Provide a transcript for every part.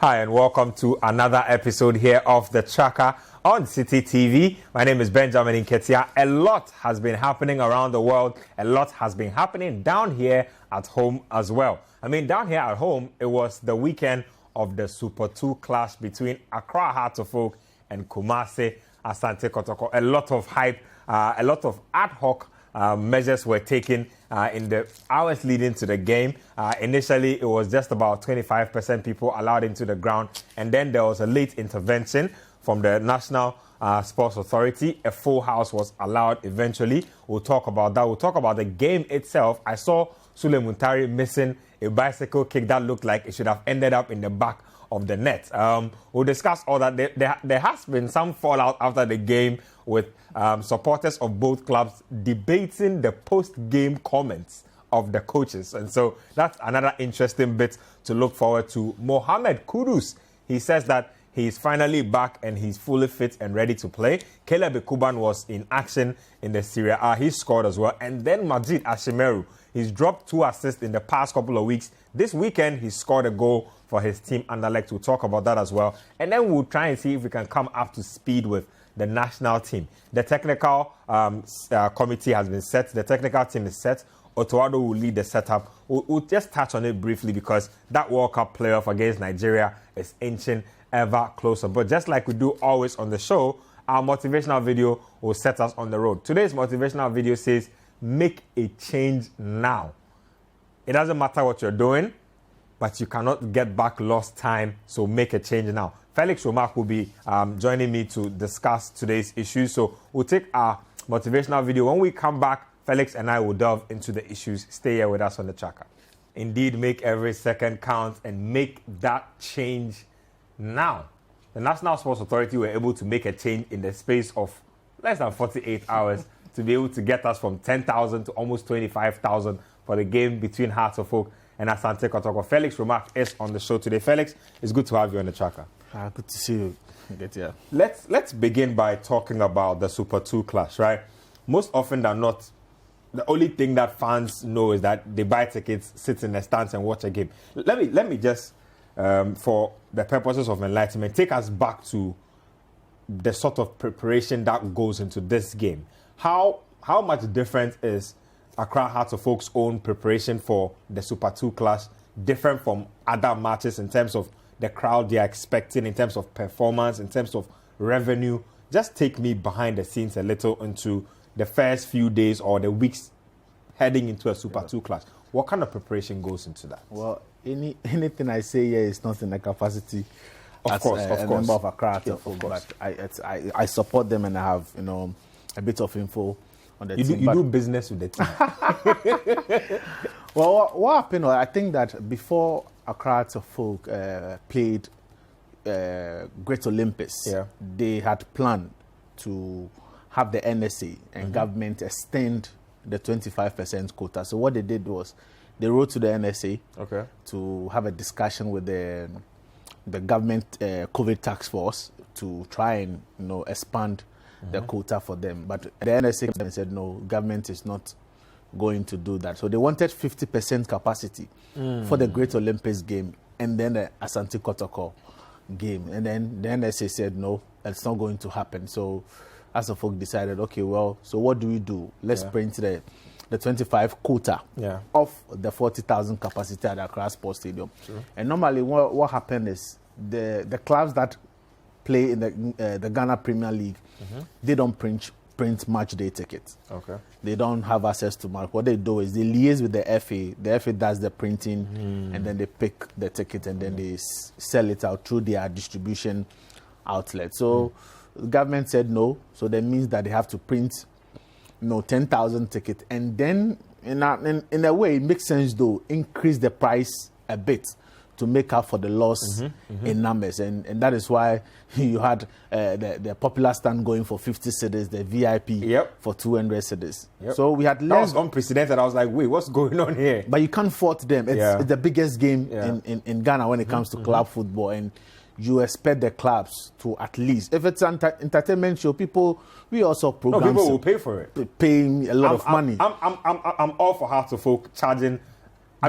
Hi and welcome to another episode here of The Tracker on Citi TV. My name is Benjamin Nketia. A lot has been happening around the world. A lot has been happening down here at home as well. I mean, down here at home, it was the weekend of the Super 2 clash between Accra Hearts of Oak and Kumasi Asante Kotoko. A lot of hype, a lot of ad hoc measures were taken in the hours leading to the game. Initially, it was just about 25% people allowed into the ground. And then there was a late intervention from the National Sports Authority. A full house was allowed eventually. We'll talk about that. We'll talk about the game itself. I saw Sule Muntari missing a bicycle kick that looked like it should have ended up in the back of the net. We'll discuss all that. There has been some fallout after the game with supporters of both clubs debating the post-game comments of the coaches. And so that's another interesting bit to look forward to. Mohamed Kudus, he says that he's finally back and he's fully fit and ready to play. Ekuban was in action in the Serie A. He scored as well. And then Majeed Ashimeeru, he's dropped 2 assists in the past couple of weeks. This weekend, he scored a goal for his team, Anderlecht. We'll talk about that as well. And then we'll try and see if we can come up to speed with the national team. The technical committee has been set. The technical team is set. Otoado will lead the setup. We'll just touch on it briefly because that World Cup playoff against Nigeria is inching ever closer. But just like we do always on the show, our motivational video will set us on the road. Today's motivational video says, make a change now. It doesn't matter what you're doing, but you cannot get back lost time, so make a change now. Felix Romak will be joining me to discuss today's issues. So we'll take our motivational video. When we come back, Felix and I will delve into the issues. Stay here with us on The Tracker. Indeed, make every second count and make that change now. The National Sports Authority were able to make a change in the space of less than 48 hours to be able to get us from 10,000 to almost 25,000 for the game between Hearts of Oak and Asante Kotoko. Felix Romak is on the show today. Felix, it's good to have you on The Tracker. Good to see you. Let's begin by talking about the Super 2 clash, right? Most often than not, the only thing that fans know is that they buy tickets, sit in the stands and watch a game. Let me just, for the purposes of enlightenment, take us back to the sort of preparation that goes into this game. How much different is Accra Hearts of Oak's own preparation for the Super 2 clash different from other matches in terms of the crowd they are expecting, in terms of performance, in terms of revenue? Just take me behind the scenes a little into the first few days or the weeks heading into a Super 2 clash. What kind of preparation goes into that? Well, anything I say here is not in the capacity of a member of Accra Hearts of Oak, but I support them and I have a bit of info on the team. You do business with the team. Well, what happened? I think that before Accra Hearts of Oak played Great Olympus, they had planned to have the NSA and government extend the 25% quota. So what they did was they wrote to the NSA to have a discussion with the government COVID task force to try and expand the quota for them. But the NSA said no, government is not going to do that. So they wanted 50% capacity for the Great Olympics game and then the Asante Kotoko game. And then the NSA said no, it's not going to happen. So as a folk decided, okay, well, so what do we do? Let's print the 25 quota of the 40,000 capacity at Accra Sports Stadium. Sure. And normally what happened is the clubs that play in the Ghana Premier League, they don't print match day tickets. Okay. They don't have access to match. What they do is they liaise with the FA. The FA does the printing and then they pick the ticket and then they sell it out through their distribution outlet. So the government said no. So that means that they have to print 10,000 tickets. And then in a way, it makes sense though, increase the price a bit to make up for the loss in numbers. And that is why you had the popular stand going for 50 cedis, the VIP for 200 cedis. So we had less. That was unprecedented. I was like, wait, what's going on here? But you can't fault them. It's the biggest game in Ghana when it comes to club football. And you expect the clubs to at least, if it's an entertainment show, we also program. People will pay for it. Paying a lot of money. I'm all for Hearts of Oak charging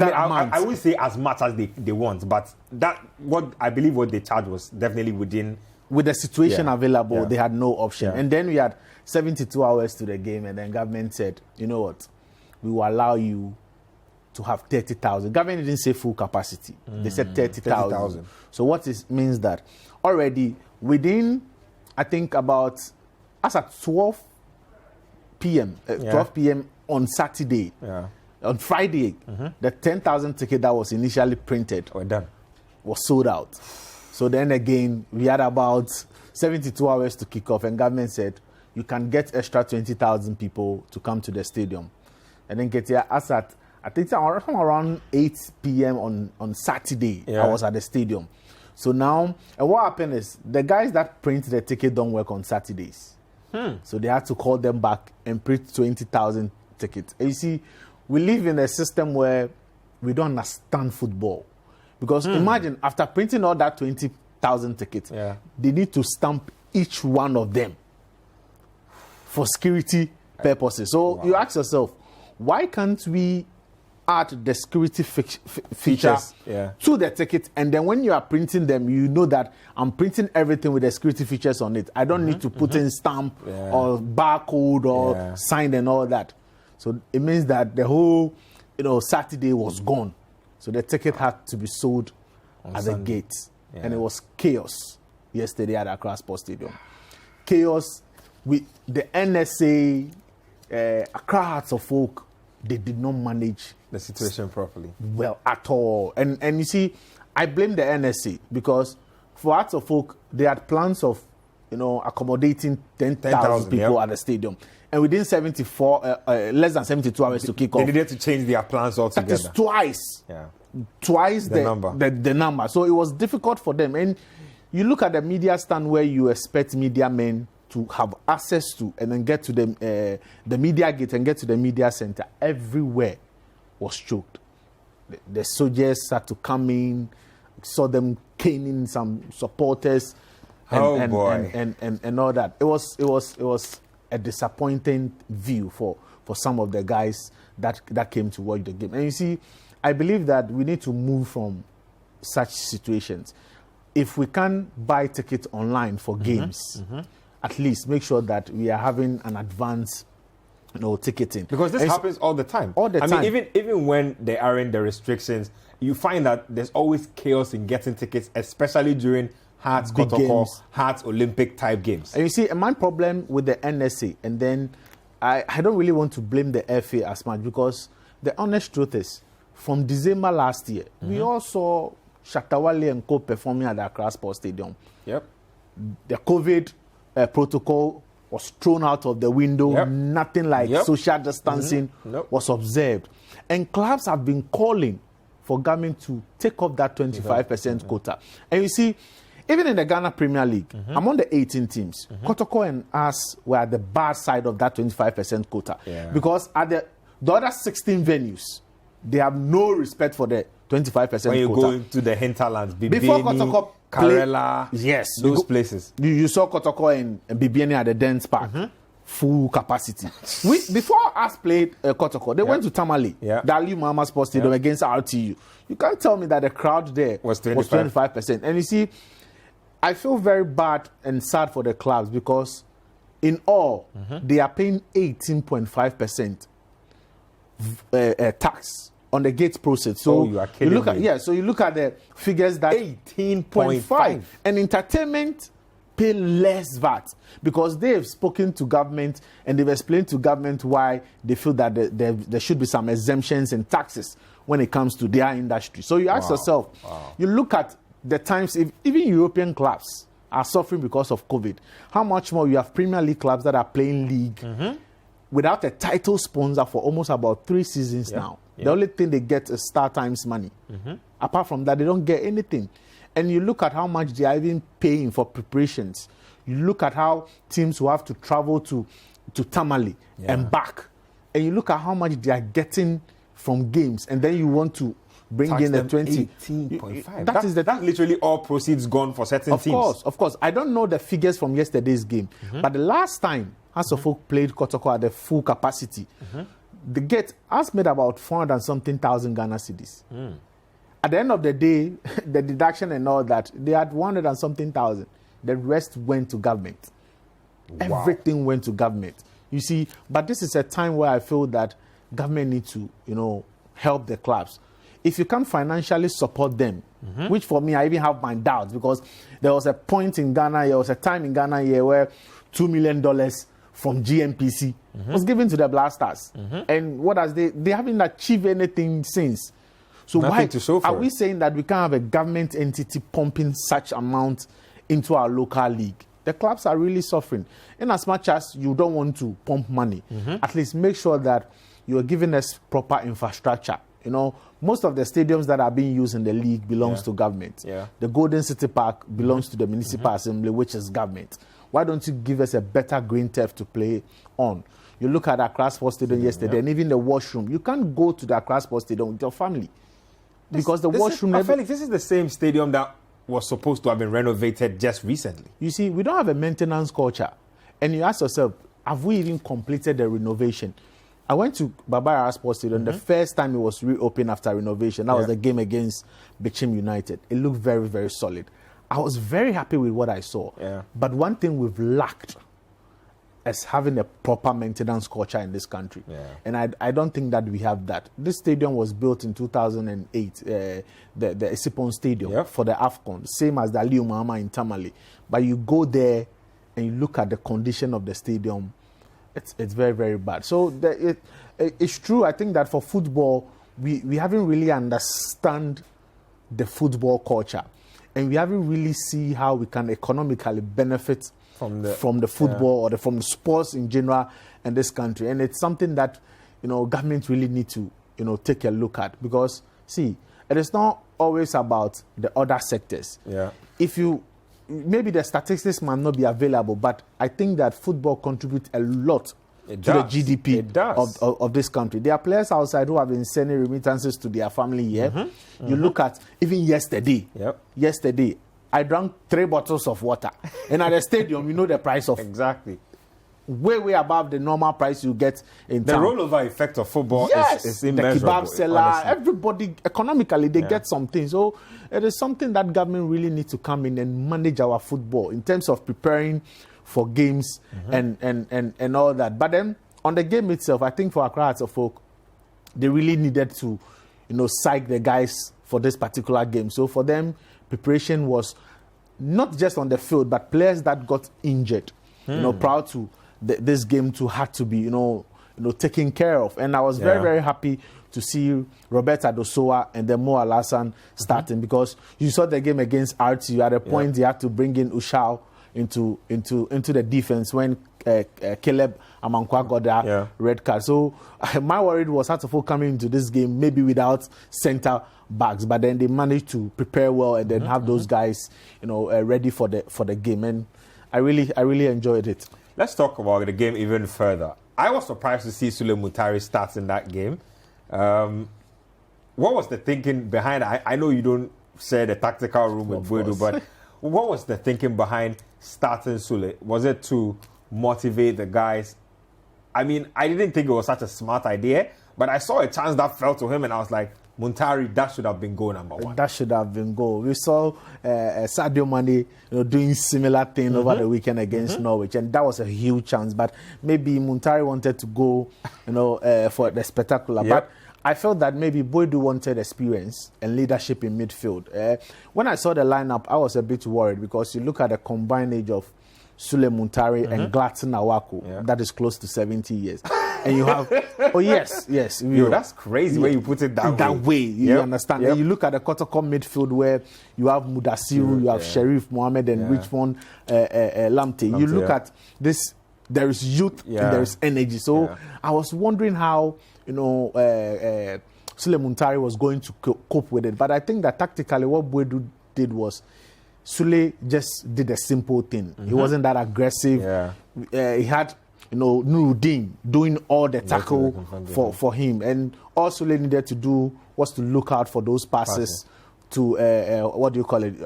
I would say as much as they want, but I believe what they charged was definitely within. With the situation available, they had no option. And then we had 72 hours to the game, and then government said, you know what, we will allow you to have 30,000. Government didn't say full capacity. They said 30,000. So what means that already within, I think about, as at 12 p.m., 12 p.m. on Saturday, on Friday, the 10,000 ticket that was initially printed was sold out. So then again, we had about 72 hours to kick off, and government said, you can get extra 20,000 people to come to the stadium. And then get here, as at, I think around 8 p.m. on Saturday, I was at the stadium. So now, and what happened is, the guys that print the ticket don't work on Saturdays. So they had to call them back and print 20,000 tickets. And you see, we live in a system where we don't understand football. Because imagine, after printing all that 20,000 tickets, they need to stamp each one of them for security purposes. So you ask yourself, why can't we add the security features to the ticket, and then when you are printing them, you know that I'm printing everything with the security features on it. I don't need to put in stamp or barcode or sign and all that. So it means that the whole Saturday was gone. So the ticket had to be sold at the gate. And it was chaos yesterday at Accra Sports Stadium. Chaos with the NSA, Accra Hearts of Oak, they did not manage the situation properly. Well, at all. And you see, I blame the NSA because for Hearts of Oak, they had plans of, accommodating 10,000 people at the stadium. And within less than 72 hours to kick off. They needed to change their plans altogether. That is twice the number. So it was difficult for them. And you look at the media stand where you expect media men to have access to and then get to the media gate and get to the media center. Everywhere was choked. The soldiers had to come in, saw them caning some supporters and all that. It was a disappointing view for some of the guys that came to watch the game. And you see, I believe that we need to move from such situations. If we can buy tickets online for games, at least make sure that we are having an advance ticketing. Because this happens all the time. All the time. I mean, even when there aren't the restrictions, you find that there's always chaos in getting tickets, especially during Hearts, Kotoko, Hearts Olympic type games. And you see, my problem with the NSA, and then I don't really want to blame the FA as much, because the honest truth is, from December last year, we all saw Shatawale and Co performing at the Accra Sports Stadium. Yep. The COVID protocol was thrown out of the window. Nothing like social distancing was observed. And clubs have been calling for government to take up that 25% quota. And you see, even in the Ghana Premier League, among the 18 teams, Kotoko and us were at the bad side of that 25% quota. Because at the other 16 venues, they have no respect for the 25% quota. When you go into the hinterlands, before Kotoko Karela, those places. You saw Kotoko and Bibiani at the dance park. Full capacity. Before us played Kotoko, they went to Tamale, the Ali Muhammad Sports Stadium against RTU. You can't tell me that the crowd there was 25%. And you see, I feel very bad and sad for the clubs because in all, they are paying 18.5% tax on the gate process. So you are kidding me. So you look at the figures that 18.5, and entertainment pay less VAT because they've spoken to government and they've explained to government why they feel that there should be some exemptions and taxes when it comes to their industry. So you ask yourself, you look at the times, if even European clubs are suffering because of COVID, how much more you have Premier League clubs that are playing league without a title sponsor for almost about 3 seasons now. The only thing they get is Star Times money. Apart from that, they don't get anything. And you look at how much they are even paying for preparations. You look at how teams will have to travel to Tamale and back. And you look at how much they are getting from games. And then you want to bring in the 18.5. That's literally all proceeds gone for certain teams. Of course. I don't know the figures from yesterday's game. But the last time Hearts of Oak played Kotoko at the full capacity, the gate has made about 400 and something thousand Ghana cedis. At the end of the day, the deduction and all that, they had 100 and something thousand. The rest went to government. Wow. Everything went to government. You see, but this is a time where I feel that government needs to, help the clubs. If you can't financially support them, which for me, I even have my doubts, because there was a point in Ghana, there was a time in Ghana here where $2 million from GMPC was given to the Blasters. And what has they haven't achieved anything since. So why are we saying that we can't have a government entity pumping such amount into our local league? The clubs are really suffering. In as much as you don't want to pump money, at least make sure that you are giving us proper infrastructure. Most of the stadiums that are being used in the league belongs to government. The Golden City Park belongs to the Municipal Assembly, which is government. Why don't you give us a better green turf to play on? You look at Accra Sports Stadium yesterday, and even the washroom. You can't go to the Accra Sports Stadium with your family. Because the washroom... I feel like this is the same stadium that was supposed to have been renovated just recently. You see, we don't have a maintenance culture. And you ask yourself, have we even completed the renovation? I went to Babara Sports Stadium the first time it was reopened after renovation. That was the game against Bichim United. It looked very, very solid. I was very happy with what I saw. But one thing we've lacked as having a proper maintenance culture in this country. And I don't think that we have that. This stadium was built in 2008, the Ekuban Stadium for the AFCON, same as the Aliu Mahama in Tamale. But you go there and you look at the condition of the stadium, it's very, very bad. So it's true, I think that for football, we haven't really understand the football culture. And we haven't really see how we can economically benefit from the football or from the sports in general in this country. And it's something that, government really need to, take a look at. Because, see, it is not always about the other sectors. Maybe the statistics might not be available, but I think that football contributes a lot to the GDP of this country. There are players outside who have been sending remittances to their family here. You look at, even yesterday, I drank 3 bottles of water. And at the stadium, you know the price of... Exactly. Way above the normal price you get in town. The rollover effect of football is immeasurable. The kebab seller, everybody, economically, they get something. So it is something that government really needs to come in and manage our football in terms of preparing for games and all that. But then, on the game itself, I think for Accra Hearts of Oak, they really needed to, psych the guys for this particular game. So for them, preparation was not just on the field, but players that got injured, prior to this game had to be, taken care of. And I was very, very happy to see Roberta Dosoa and then Mo Alassane starting, because you saw the game against RTU. At a point, they had to bring in Ushao into the defense when Caleb Amankwa got that red card. So my worry was Hearts of Oak coming into this game maybe without center backs, but then they managed to prepare well and then have those guys, ready for the game. And I really enjoyed it. Let's talk about the game even further. I was surprised to see Sule Muntari start in that game. What was the thinking behind it? I know you don't share the tactical room with Boedu, but what was the thinking behind starting Sule? Was it to motivate the guys? I mean, I didn't think it was such a smart idea, but I saw a chance that fell to him and I was like, Muntari, that should have been goal number 1. That should have been goal. We saw Sadio Mane doing similar thing over the weekend against Norwich, and that was a huge chance. But maybe Muntari wanted to go, for the spectacular. But I felt that maybe Boedu wanted experience and leadership in midfield. When I saw the lineup, I was a bit worried, because you look at the combined age of Sule Muntari and Gladson Awako, that is close to 70 years. And you have, yes. Yo, that's crazy when you put it that way. You understand? And you look at the Kotoko midfield where you have Mudasiru, you have Sharif Mohammed and Richmond Lamte. You look at this, there is youth and there is energy. So I was wondering how, Sule Muntari was going to cope with it. But I think that tactically what Boedu did was, Sule just did a simple thing. He wasn't that aggressive. He had, Nuruddin doing all the tackle for him. And all Sule needed to do was to look out for those passes to,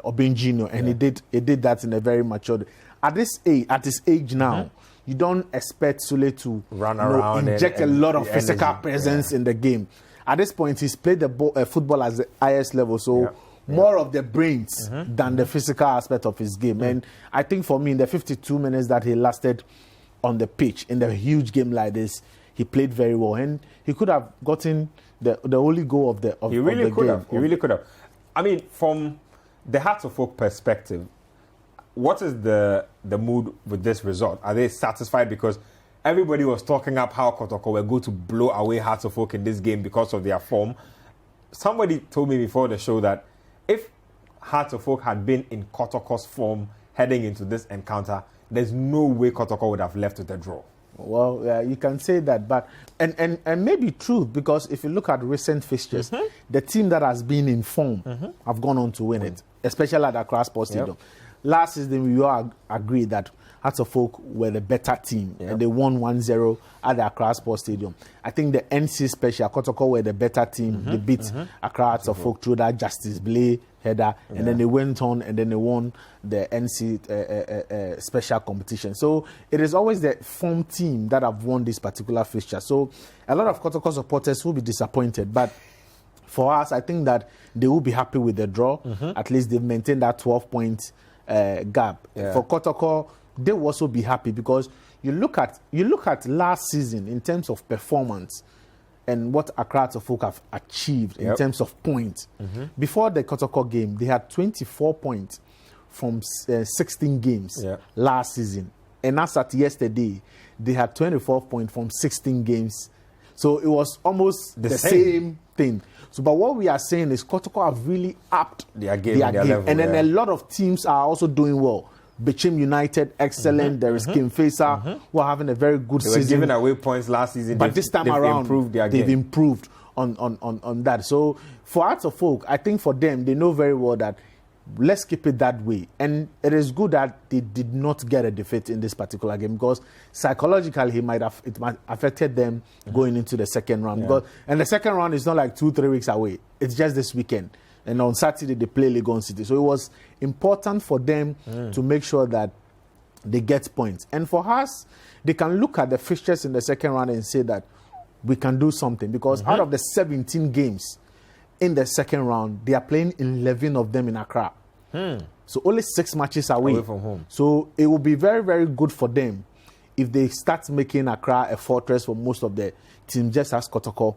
Obinjino. And he did that in a very mature... At his age now, you don't expect Sule to run around, inject a lot of the physical energy. presence in the game. At this point, he's played the football at the highest level, so more of the brains than the physical aspect of his game. And I think for me, in the 52 minutes that he lasted on the pitch in the huge game like this, he played very well, and he could have gotten the only goal of the game. He really could have. I mean, from the Hearts of Oak perspective, what is the mood with this result? Are they satisfied? Because everybody was talking up how Kotoko were going to blow away Hearts of Oak in this game because of their form. Somebody told me before the show that if Hearts of Oak had been in Kotoko's form heading into this encounter, there's no way Kotoko would have left with a draw. Well, yeah, you can say that, but and maybe true, because if you look at recent fixtures, the team that has been in form have gone on to win it, especially at Accra Sports Stadium. Last season, we all agreed that Hearts of Oak were the better team, and they won 1-0 at the Accra Sports Stadium. I think the NC Special, Kotoko were the better team. They beat Accra Hearts of Oak through that Justice Blay header, and then they went on and then they won the NC Special competition. So it is always the form team that have won this particular fixture. So a lot of Kotoko supporters will be disappointed, but for us, I think that they will be happy with the draw. At least they've maintained that 12-point gap. For Kotoko, they will also be happy, because you look at last season in terms of performance and what Accra Hearts of Oak have achieved in terms of points. Before the Kotoko game, they had 24 points from 16 games last season. And as at yesterday, they had 24 points from 16 games. So it was almost the same thing. So, but what we are saying is Kotoko have really upped their game. Level, and then a lot of teams are also doing well. Bichim United, excellent. There is Kim Faisal, who are having a very good season. They were giving away points last season, but this time around, they've improved on that. So for Hearts of Oak, I think for them, they know very well that let's keep it that way. And it is good that they did not get a defeat in this particular game, because psychologically it might affected them going into the second round. And the second round is not like 2-3 weeks away. It's just this weekend. And on Saturday, they play Legon City. So it was important for them to make sure that they get points. And for us, they can look at the fixtures in the second round and say that we can do something. Because out of the 17 games in the second round, they are playing 11 of them in Accra. So only 6 matches away from home. So it will be very, very good for them if they start making Accra a fortress for most of the team, just as Kotoko,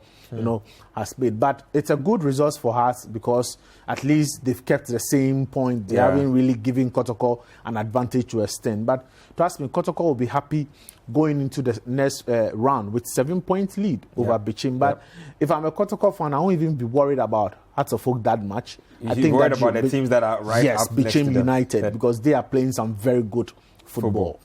has played. But it's a good result for us, because at least they've kept the same point. They haven't really given Kotoko an advantage to extend. But trust me, Kotoko will be happy going into the next round with 7-point lead over Bichim. But if I'm a Kotoko fan, I won't even be worried about Hearts of Oak that much. I think worried about the teams that are right up next to them. Bichim United, because they are playing some very good football.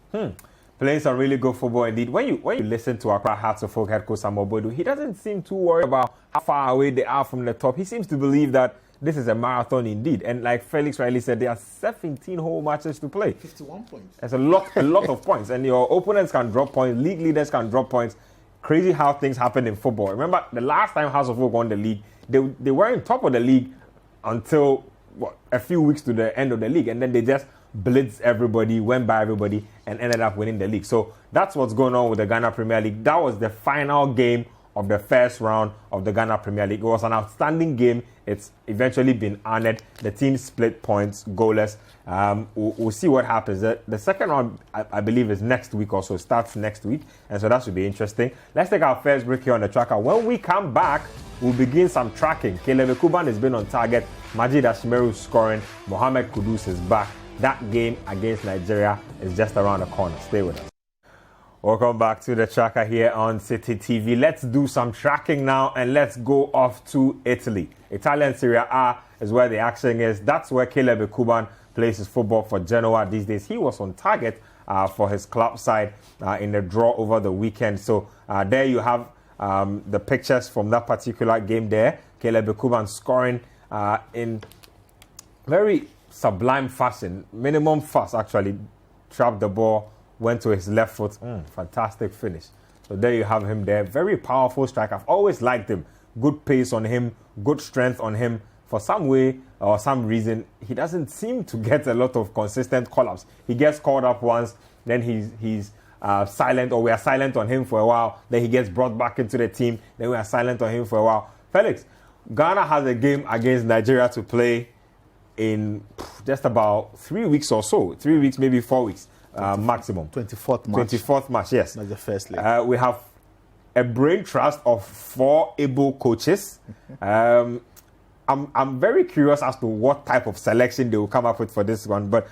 Playing some really good football indeed. When you listen to Accra Hearts of Oak head coach Samuel Bodu, he doesn't seem too worried about how far away they are from the top. He seems to believe that this is a marathon indeed. And like Felix Riley said, there are 17 whole matches to play. 51 points. That's a lot of points. And your opponents can drop points. League leaders can drop points. Crazy how things happen in football. Remember, the last time Hearts of Oak won the league, they weren't top of the league until a few weeks to the end of the league. And then they just blitzed everybody, went by everybody, and ended up winning the league. So that's what's going on with the Ghana Premier League. That was the final game of the first round of the Ghana Premier League. It was an outstanding game. It's eventually been honored. The team split points, goalless. We'll see what happens. The second round, I believe, is next week or so. Starts next week. And so that should be interesting. Let's take our first break here on the tracker. When we come back, we'll begin some tracking. Caleb Ekuban has been on target. Majeed Ashimeeru scoring. Mohamed Kudus is back. That game against Nigeria is just around the corner. Stay with us. Welcome back to the tracker here on Citi TV. Let's do some tracking now, and let's go off to Italy. Italian Serie A is where the action is. That's where Caleb Ekuban plays his football for Genoa these days. He was on target for his club side in the draw over the weekend. So there you have the pictures from that particular game there. Caleb Ekuban scoring in very sublime fashion, minimum fuss actually, trapped the ball, went to his left foot, fantastic finish. So there you have him there, very powerful striker. I've always liked him, good pace on him, good strength on him. For some way or some reason, he doesn't seem to get a lot of consistent call-ups. He gets called up once, then he's silent, or we are silent on him for a while. Then he gets brought back into the team. Then we are silent on him for a while. Felix, Ghana has a game against Nigeria to play in just about 3 weeks or so. 3 weeks, maybe 4 weeks maximum. 24th March. 24th March, yes. That's the first leg. We have a brain trust of 4 able coaches. I'm very curious as to what type of selection they will come up with for this one. But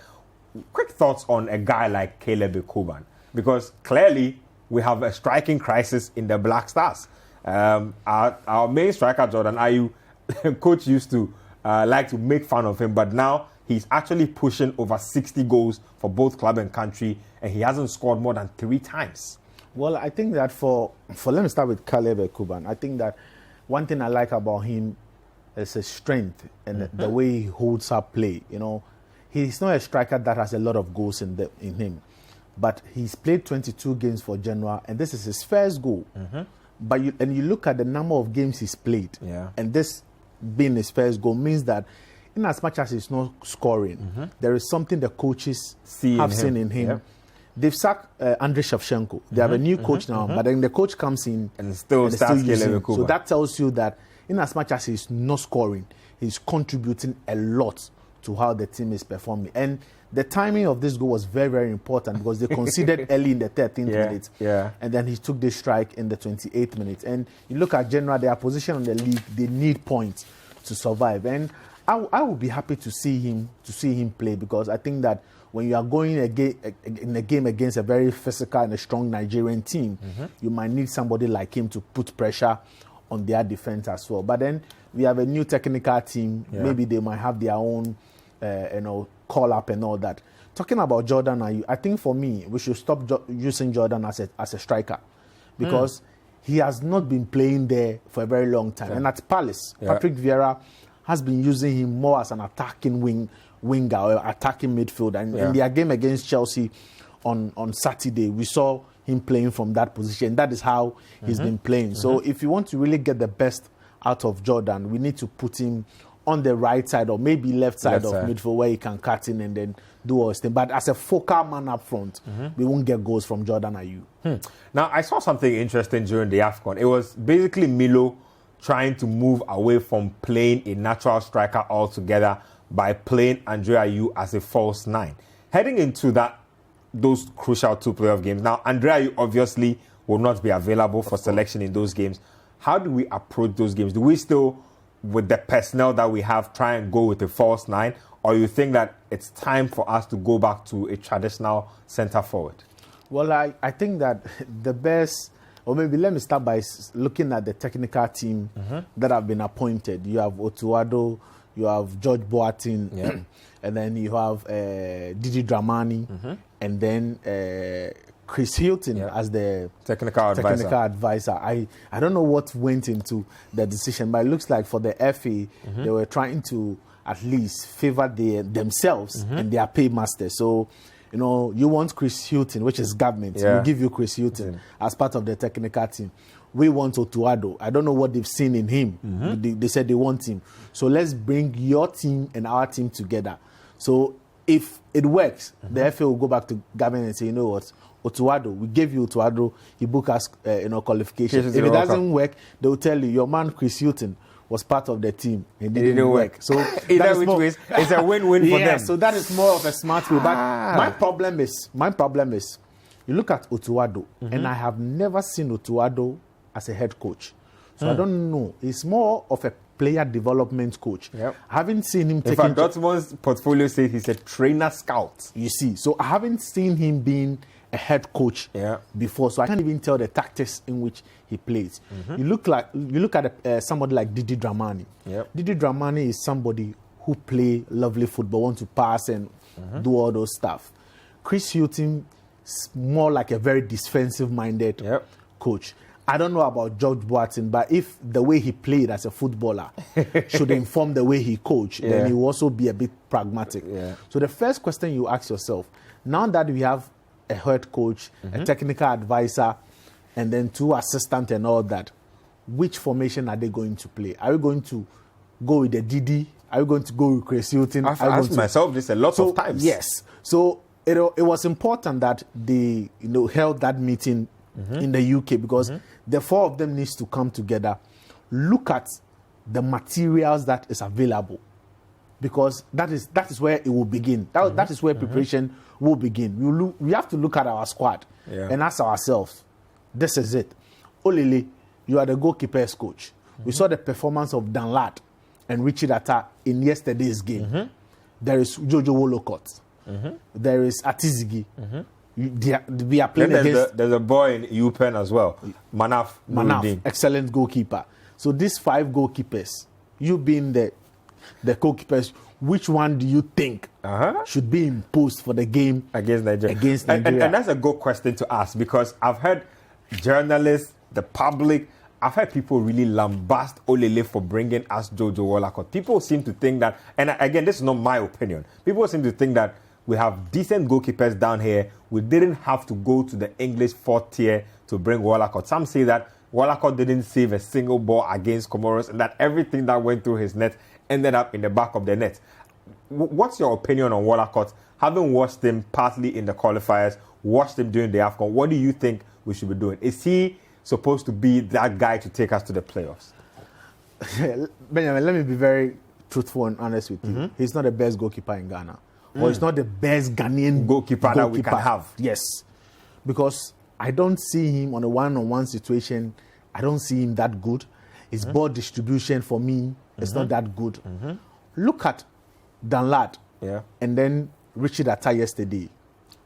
quick thoughts on a guy like Caleb Ekuban, because clearly we have a striking crisis in the Black Stars. Our main striker, Jordan Ayew, coach used to like to make fun of him, but now he's actually pushing over 60 goals for both club and country, and he hasn't scored more than 3 times. Well, I think that for let me start with Caleb Ekuban. I think that one thing I like about him is his strength and the way he holds up play. You know, he's not a striker that has a lot of goals in him, but he's played 22 games for Genoa, and this is his first goal. But you look at the number of games he's played, and this being his first goal means that in as much as he's not scoring, there is something the coaches have seen in him. Yep. They've sacked Andriy Shevchenko. They have a new coach now, but then the coach comes in and still starts using. So that tells you that in as much as he's not scoring, he's contributing a lot to how the team is performing. And the timing of this goal was very, very important because they conceded early in the 13th minute. And then he took this strike in the 28th minute. And you look at Genoa, their position on the league, they need points to survive. And I would be happy to see him play, because I think that when you are going in a game against a very physical and a strong Nigerian team, you might need somebody like him to put pressure on their defense as well. But then we have a new technical team. Maybe they might have their own, call up and all that. Talking about Jordan Ayew, I think for me, we should stop using Jordan as a striker, because he has not been playing there for a very long time. And at Palace, Patrick Vieira has been using him more as an attacking winger or attacking midfielder. And in their game against Chelsea on Saturday, we saw him playing from that position. That is how he's been playing. So if you want to really get the best out of Jordan, we need to put him on the right side or maybe left side of midfield, where he can cut in and then do all his thing. But as a focal man up front, we won't get goals from Jordan Ayew. Now, I saw something interesting during the AFCON. It was basically Milo trying to move away from playing a natural striker altogether by playing Andre Ayew as a false 9. Heading into those crucial 2 playoff games. Now, Andre Ayew obviously will not be available for selection in those games. How do we approach those games? Do we still, with the personnel that we have, try and go with a false 9? Or you think that it's time for us to go back to a traditional centre forward? Well, I think that the best, or maybe let me start by looking at the technical team that have been appointed. You have Otuado, you have George Boateng, and then you have Didi Dramani, and then Chris Hilton as the technical advisor. I don't know what went into the decision, but it looks like for the FA, they were trying to at least favor themselves and their paymaster. So, you want Chris Hilton, which is government. We'll give you Chris Hilton as part of the technical team. We want Otuado. I don't know what they've seen in him. They said they want him. So let's bring your team and our team together. So if it works, the FA will go back to government and say, you know what, Otuado, we gave you Otuado, he booked us qualifications. If it doesn't work, they will tell you, your man Chris Hilton was part of the team and it didn't work. So it's a win-win for them. So that is more of a smart way. But my problem is, you look at Otuado, and I have never seen Otuado as a head coach. So I don't know. He's more of a player development coach. I haven't seen him taking... In fact, Dortmund's portfolio says he's a trainer scout. You see. So I haven't seen him being a head coach before. So I can't even tell the tactics in which he plays. You look at somebody like Didi Dramani. Didi Dramani is somebody who play lovely football, want to pass and do all those stuff. Chris Hilton is more like a very defensive-minded coach. I don't know about George Boateng, but if the way he played as a footballer should inform the way he coached, then he will also be a bit pragmatic. So the first question you ask yourself, now that we have a head coach, a technical advisor, and then 2 assistants and all that, which formation are they going to play? Are we going to go with the Didi? Are we going to go with Chris Hilton? I've asked myself this a lot of times. Yes. So it was important that they held that meeting in the UK because the four of them needs to come together, look at the materials that is available, because that is where it will begin. That is where preparation will begin. We have to look at our squad and ask ourselves, this is it. Olele, you are the goalkeepers coach. We saw the performance of Dan Lad and Richard Atta in yesterday's game. There is Jojo Wolocott. There is Atizigi. We are playing against... There's a boy in Ekuban as well. Manaf, excellent goalkeeper. So these 5 goalkeepers, you being the goalkeepers, which one do you think should be imposed for the game against Nigeria? And that's a good question to ask, because I've heard journalists, the public, I've heard people really lambast Olele for bringing us Jojo Wolocott. People seem to think that, and again, this is not my opinion, people seem to think that we have decent goalkeepers down here. We didn't have to go to the English 4th tier to bring Wolocott. Some say that Wolocott didn't save a single ball against Comoros and that everything that went through his net ended up in the back of the net. What's your opinion on Wolocott? Having watched him partly in the qualifiers, watched him during the AFCON, what do you think we should be doing? Is he supposed to be that guy to take us to the playoffs? Benjamin, let me be very truthful and honest with you. He's not the best goalkeeper in Ghana. Or he's not the best Ghanaian goalkeeper that we can have. Yes. Because I don't see him on a one-on-one situation. I don't see him that good. His ball distribution for me is not that good. Look at Dan Lad and then Richard Atta yesterday.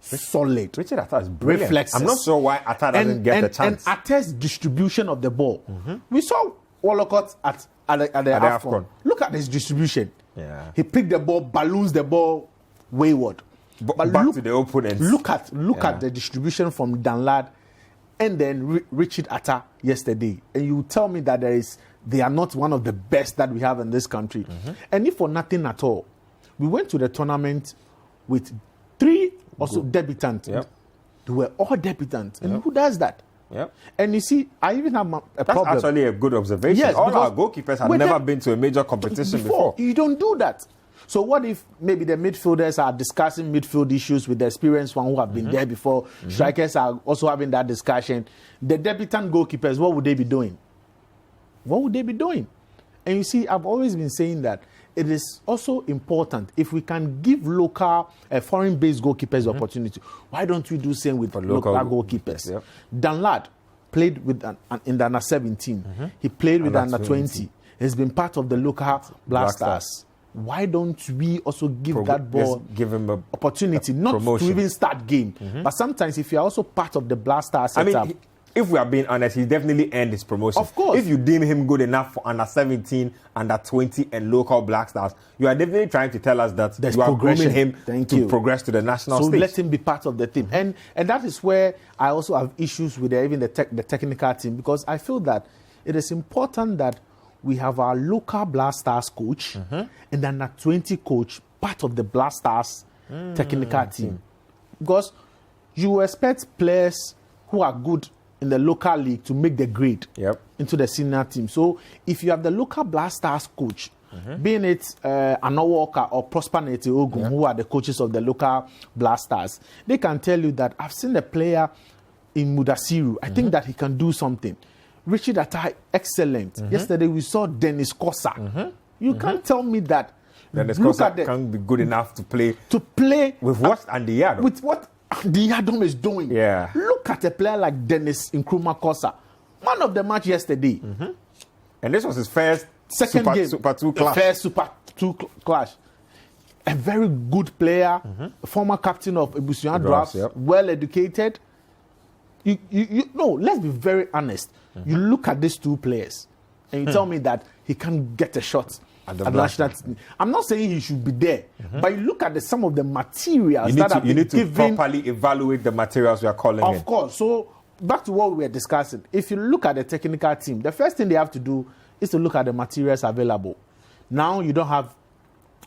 Solid. Richard Atta is brilliant. Reflexes. I'm not sure why Atta doesn't get the chance. And Atta's distribution of the ball. We saw Wolocott at the AFCON. Look at his distribution. Yeah. He picked the ball, balloons the ball wayward. But back to the opponents. Look at the distribution from Dan Lad and then Richard Atta yesterday. And you tell me that they are not one of the best that we have in this country. And if for nothing at all, we went to the tournament with 3 also debutants. They were all debutants. And who does that? And you see, I even have a problem. That's actually a good observation. Yes, all our goalkeepers have never been to a major competition before. You don't do that. So what if maybe the midfielders are discussing midfield issues with the experienced one who have been there before? Strikers are also having that discussion. The debutant goalkeepers, what would they be doing? What would they be doing? And you see, I've always been saying that it is also important if we can give local, foreign-based goalkeepers opportunity. Why don't we do same with local goalkeepers? Dan Lad played with in the under 17. He played with under 20. He's been part of the local Black Stars. Why don't we also give that ball, give him an opportunity, not promotion. To even start game? But sometimes if you're also part of the Black Stars setup, if we are being honest, he definitely earned his promotion. Of course. If you deem him good enough for under 17, under 20, and local Black Stars, you are definitely trying to tell us that you are grooming him to progress to the national stage. So let him be part of the team. And that is where I also have issues with even the technical team, because I feel that it is important that we have our local Black Stars coach and then a 20 coach part of the Black Stars technical team. Because you expect players who are good in the local league to make the grade into the senior team. So if you have the local Black Stars coach, being it Anna Walker or Prosper Nete Ogun, who are the coaches of the local Black Stars, they can tell you that I've seen a player in Mudasiru. I think that he can do something. Richard Atta, excellent. Yesterday we saw Dennis Kosa. You can't tell me that Dennis Kosa can't be good enough to play with what Andy Yadom. With what Andy Yadom is doing. Look at a player like Dennis Nkrumah Kosa, man of the match yesterday. And this was his first Super 2 clash. First Super 2 clash. A very good player, former captain of Ebusuan Drafts, well educated. No, let's be very honest. You look at these two players and you tell me that he can get a shot at the national team. I'm not saying he should be there, but you look at some of the materials you need to properly evaluate the materials we are calling in. Of course. So back to what we were discussing. If you look at the technical team, the first thing they have to do is to look at the materials available. Now you don't have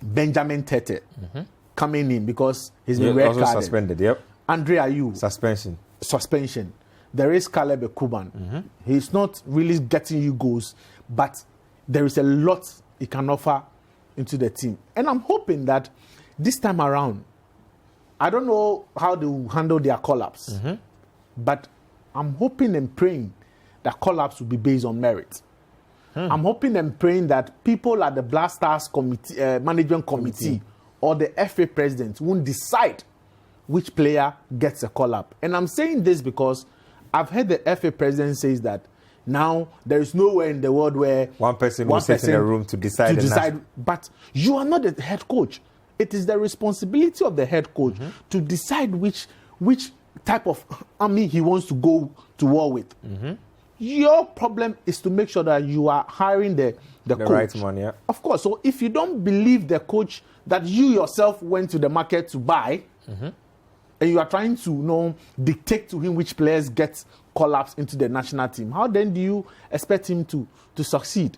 Benjamin Tete coming in because he's been red carded. Suspended. Andre Ayew. Suspension. There is Caleb Ekuban. He's not really getting you goals, but there is a lot he can offer into the team. And I'm hoping that this time around, I don't know how they will handle their collapse, but I'm hoping and praying that collapse will be based on merit. I'm hoping and praying that people at the Black Stars committee, management committee or the FA president won't decide which player gets a call-up. And I'm saying this because I've heard the FA president says that now there is nowhere in the world where one person will sit in a room to decide. But you are not the head coach. It is the responsibility of the head coach to decide which type of army he wants to go to war with. Your problem is to make sure that you are hiring the coach. Right one, yeah. Of course. So if you don't believe the coach that you yourself went to the market to buy, and you are trying to dictate to him which players get collapsed into the national team, how then do you expect him to succeed?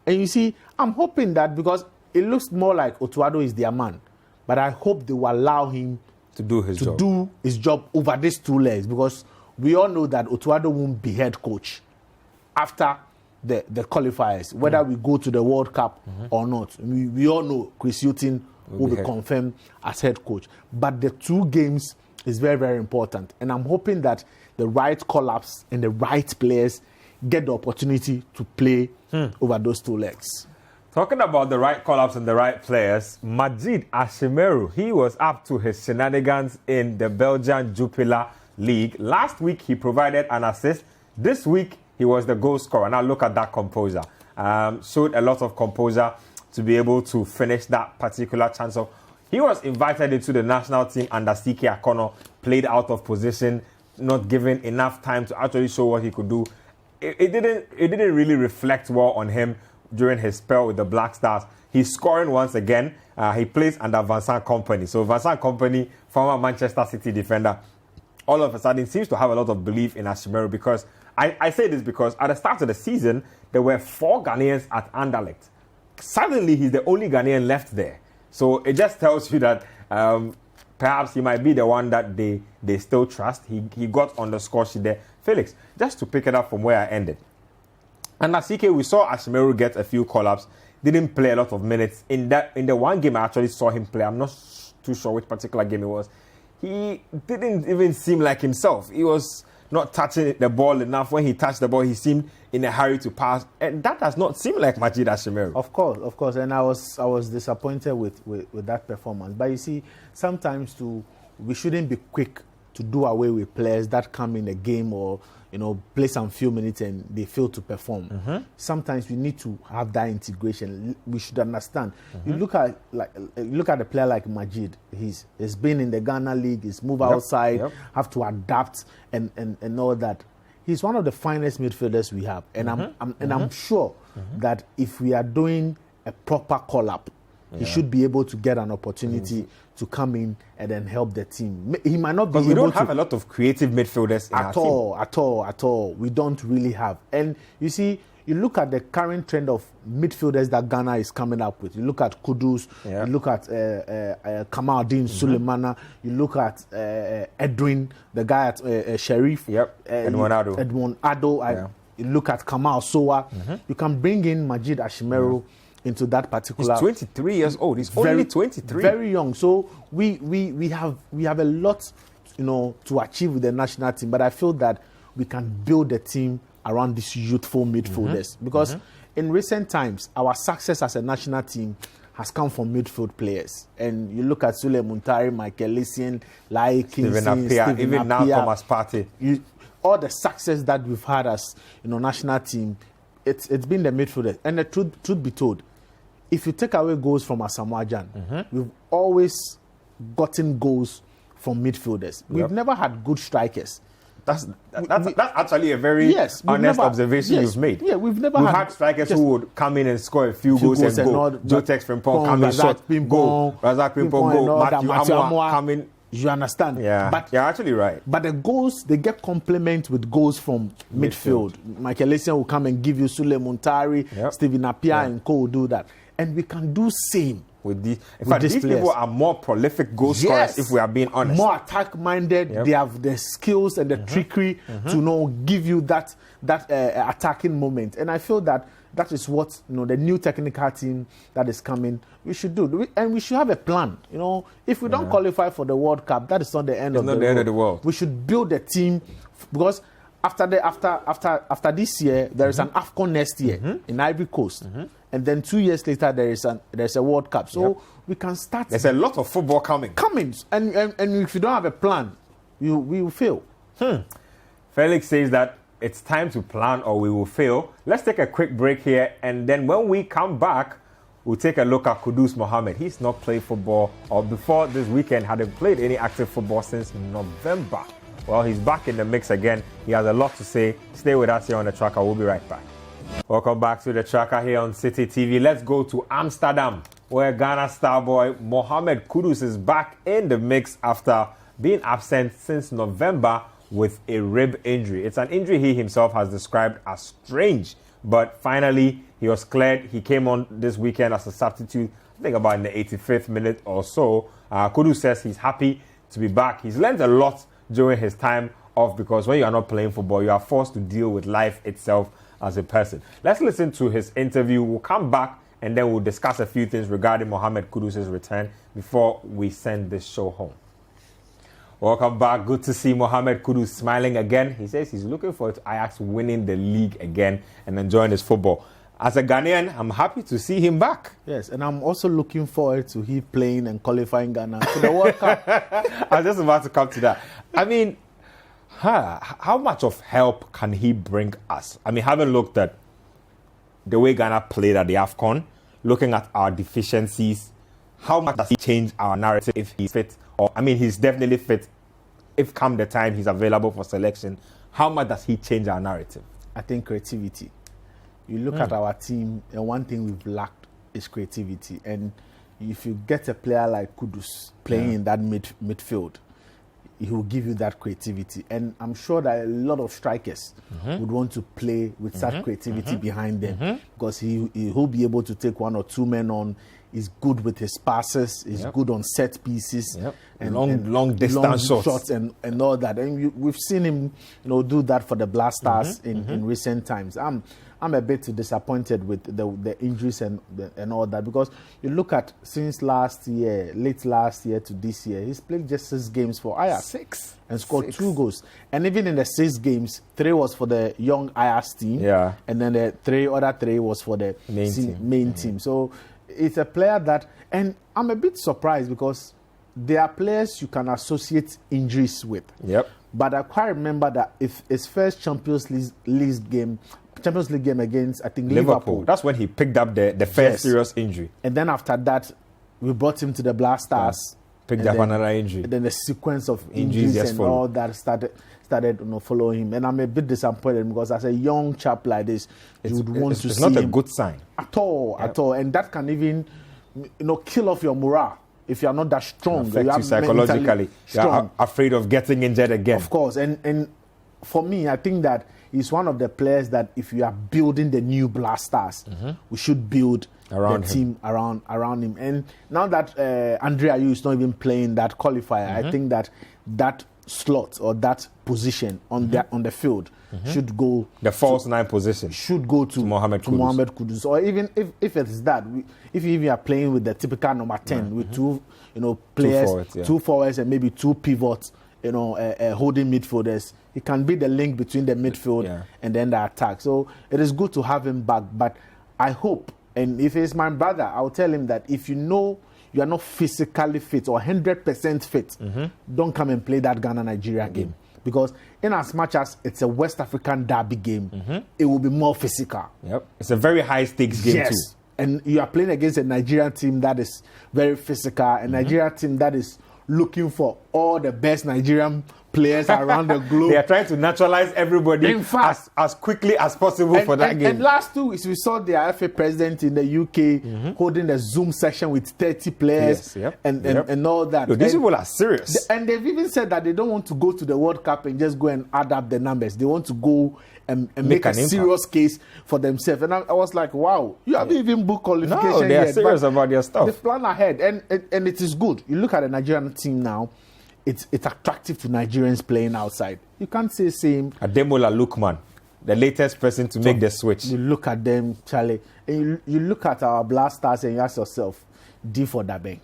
And you see, I'm hoping that because it looks more like Otuado is their man, but I hope they will allow him to do his job over these 2 legs, because we all know that Otuado won't be head coach after the qualifiers, whether we go to the World Cup or not. We all know Chris Hughton will be confirmed as head coach. But the 2 games is very, very important. And I'm hoping that the right collapse and the right players get the opportunity to play over those 2 legs. Talking about the right collapse and the right players, Majeed Ashimeeru, he was up to his shenanigans in the Belgian Jupiler League. Last week, he provided an assist. This week, he was the goal scorer. Now look at that composure. Showed a lot of composure to be able to finish that particular chance of. He was invited into the national team under Citi Akono, played out of position, not given enough time to actually show what he could do. It didn't really reflect well on him during his spell with the Black Stars. He's scoring once again. He plays under Vincent Kompany. So Vincent Kompany, former Manchester City defender, all of a sudden seems to have a lot of belief in Ashimeeru, because I say this because at the start of the season, there were 4 Ghanaians at Anderlecht. Suddenly, he's the only Ghanaian left there. So it just tells you that perhaps he might be the one that they still trust. He got on the score sheet there. Felix, just to pick it up from where I ended. Under CK, we saw Ashimeeru get a few call-ups. Didn't play a lot of minutes. In the one game I actually saw him play, I'm not too sure which particular game it was, he didn't even seem like himself. He was not touching the ball enough. When he touched the ball, he seemed in a hurry to pass. And that does not seem like Majeed Ashimeeru. Of course. And I was disappointed with that performance. But you see, sometimes we shouldn't be quick to do away with players that come in a game or play some few minutes and they fail to perform. Sometimes we need to have that integration. We should understand. You look at a player like Majeed. He's been in the Ghana League. He's moved outside. Have to adapt and all that. He's one of the finest midfielders we have, and I'm sure that if we are doing a proper call-up, he should be able to get an opportunity to come in and then help the team. He might not be able to. We don't have a lot of creative midfielders in our team. At all. We don't really have. And you see, you look at the current trend of midfielders that Ghana is coming up with. You look at Kudus. You look at Kamaldeen Sulemana. You look at Edwin, the guy at Sheriff. Edmond Addo. You look at Kamal Sowa. You can bring in Majeed Ashimeeru into that particular. He's 23 years old. He's only 23. Very young. So we have a lot, to achieve with the national team. But I feel that we can build a team around these youthful midfielders, because in recent times our success as a national team has come from midfield players. And you look at Sule Muntari, Michael Essien, Lai Kingston, Stephen even now Thomas Partey. All the success that we've had as national team, it's been the midfielders. And the truth be told, if you take away goals from Asamoah Gyan, we've always gotten goals from midfielders. We've never had good strikers. That's actually a very honest observation you've made. Yeah, we've had strikers who would come in and score a few goals and go. Jotex Frimpong come in shot, go. Razak Frimpong go. Matthew Amoah come in. You understand? Yeah, but you're actually right. But the goals, they get complement with goals from midfield. Michael Essien will come and give you Sule Muntari, Stephen Appiah and co will do that. And we can do same with these. In fact, these people are more prolific goal scorers, if we are being honest. More attack-minded. They have the skills and the trickery to give you that attacking moment. And I feel that that is what the new technical team that is coming we should do, and we should have a plan. If we don't qualify for the World Cup, that is not the end of the world. We should build a team, because after this year there is an AFCON next year in Ivory Coast, and then 2 years later there's a World Cup. So we can start. There's a lot of football coming, and if you don't have a plan, we will fail. Felix says that it's time to plan or we will fail. Let's take a quick break here, and then when we come back, we'll take a look at Kudus Mohammed. He's not played football, or before this weekend hadn't played any active football since November. Well, he's back in the mix again. He has a lot to say. Stay with us here on The Tracker. We'll be right back. Welcome back to The Tracker here on Citi TV. Let's go to Amsterdam, where Ghana star boy Mohammed Kudus is back in the mix after being absent since November with a rib injury. It's an injury he himself has described as strange, but finally he was cleared. He came on this weekend as a substitute, I think about in the 85th minute or so. Kudus says he's happy to be back. He's learned a lot during his time off, because when you are not playing football, you are forced to deal with life itself as a person. Let's listen to his interview. We'll come back and then we'll discuss a few things regarding Mohammed Kudus' return before we send this show home. Welcome back. Good to see Mohammed Kudus smiling again. He says he's looking forward to Ajax winning the league again and enjoying his football. As a Ghanaian, I'm happy to see him back. Yes, and I'm also looking forward to him playing and qualifying Ghana to the World Cup. I was just about to come to that. I mean, how much of help can he bring us? I mean, having looked at the way Ghana played at the AFCON, looking at our deficiencies, how much does he change our narrative if he's fit? Or, I mean, he's definitely fit if come the time he's available for selection. How much does he change our narrative? I think creativity. You look at our team, and one thing we've lacked is creativity. And if you get a player like Kudus playing in that midfield, he will give you that creativity. And I'm sure that a lot of strikers would want to play with such creativity behind them, because he'll be able to take one or two men on. He's good with his passes. He's good on set pieces and long distance shots and all that. And we've seen him, do that for the Black Stars in recent times. I'm a bit disappointed with the injuries and all that, because you look at since late last year to this year, he's played just 6 games for Ajax. 6 and scored 2 goals. And even in the 6 games, 3 was for the young Ajax team. Yeah. And then the other 3 was for the main team. So it's a player that, and I'm a bit surprised because there are players you can associate injuries with. Yep. But I quite remember that if his first Champions League game against, I think, Liverpool. That's when he picked up the first serious injury. And then after that, we brought him to the Black Stars. Picked up another injury. And then the sequence of injuries and all that started following him. And I'm a bit disappointed because as a young chap like this, you would want to see him. It's not a good sign. At all. And that can even, kill off your morale. If you are not that strong, affect you psychologically. You are afraid of getting injured again. Of course. And for me, I think that he's one of the players that if you are building the new Black Stars, we should build the team around him. And now that Andre Ayew is not even playing that qualifier, I think that slot or that position on the field should go. The false 9 position should go to Mohammed Kudus. Or even if it's that, if you are playing with the typical number 10 with 2 players, 2 forwards and maybe 2 pivots, holding midfielders, it can be the link between the midfield and then the attack. So it is good to have him back. But I hope, and if it's my brother, I'll tell him that if you are not physically fit or 100% fit, don't come and play that Ghana-Nigeria game. Because in as much as it's a West African derby game, it will be more physical. Yep. It's a very high-stakes game too. And you are playing against a Nigerian team that is very physical, a Nigerian team that is looking for all the best Nigerian players around the globe. They are trying to naturalize everybody as quickly as possible for that game. And last 2 weeks, we saw the IFA president in the UK holding a Zoom session with 30 players and all that. These people are serious. And they've even said that they don't want to go to the World Cup and just go and add up the numbers. They want to go and make a serious case for themselves. And I was like, wow, you haven't even booked qualification yet. No, they are serious about their stuff. They plan ahead. And it is good. You look at the Nigerian team now, it's attractive to Nigerians playing outside. You can't say same. Ademola Lookman. the latest person to make the switch. You look at them, Charlie, and you look at our Blast Stars and you ask yourself, D for Dabeng.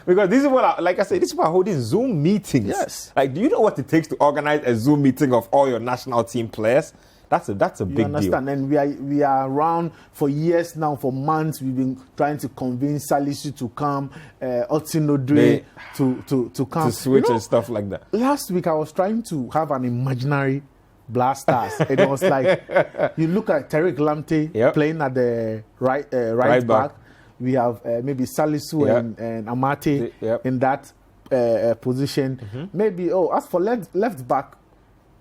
Because these people are, like I said, these people are holding Zoom meetings. Yes. Like, do you know what it takes to organize a Zoom meeting of all your national team players? That's a big deal. You understand? And we are around for years now, for months. We've been trying to convince Salisu to come, Otinodre to come. To switch and stuff like that. Last week, I was trying to have an imaginary Blast Stars. It was like, you look at Tariq Lamptey playing at the right back. We have maybe Salisu and Amate in that position. Mm-hmm. Maybe, as for left back,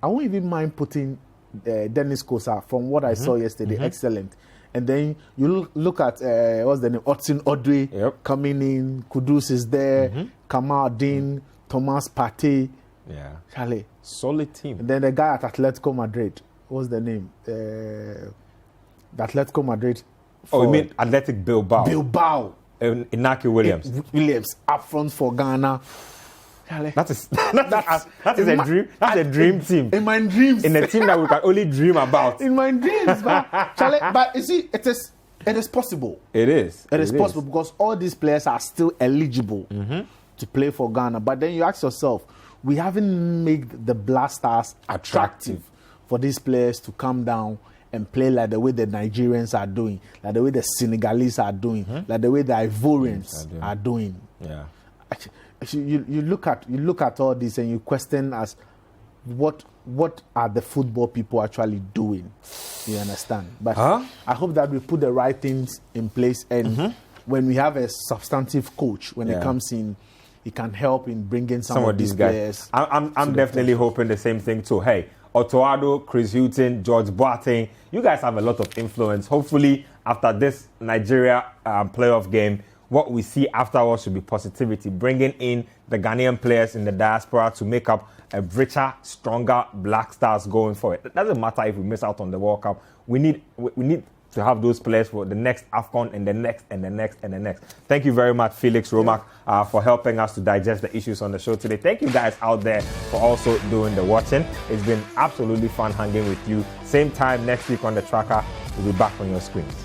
I won't even mind putting Dennis Kosa from what I saw yesterday. Excellent. And then you look at, what's the name? Otin Odwe coming in. Kudus is there. Kamal Dean, Thomas Partey. Yeah. Charlie. Solid team. And then the guy at Atletico Madrid. What's the name? The Atletico Madrid. You mean Athletic Bilbao? Bilbao. Inaki Williams. Williams up front for Ghana. That is a dream. That's a dream team. In my dreams. In a team that we can only dream about. In my dreams, but you see, it is possible. It is. It is possible because all these players are still eligible to play for Ghana. But then you ask yourself, we haven't made the Blast Stars attractive for these players to come down and play like the way the Nigerians are doing, like the way the Senegalese are doing, like the way the Ivorians are doing. Yeah. Actually, you look at all this and you question as what are the football people actually doing? You understand? But I hope that we put the right things in place, and when we have a substantive coach, when it comes in, he can help in bringing some of these guys. I'm definitely hoping the same thing too. Hey, Otoado, Chris Hutton, George Boateng, you guys have a lot of influence. Hopefully, after this Nigeria playoff game, what we see afterwards should be positivity, bringing in the Ghanaian players in the diaspora to make up a richer, stronger Black Stars going forward. It doesn't matter if we miss out on the World Cup. We need to have those players for the next AFCON and the next and the next and the next. Thank you very much, Felix Romack, for helping us to digest the issues on the show today. Thank you guys out there for also doing the watching. It's been absolutely fun hanging with you. Same time next week on The Tracker. We'll be back on your screens.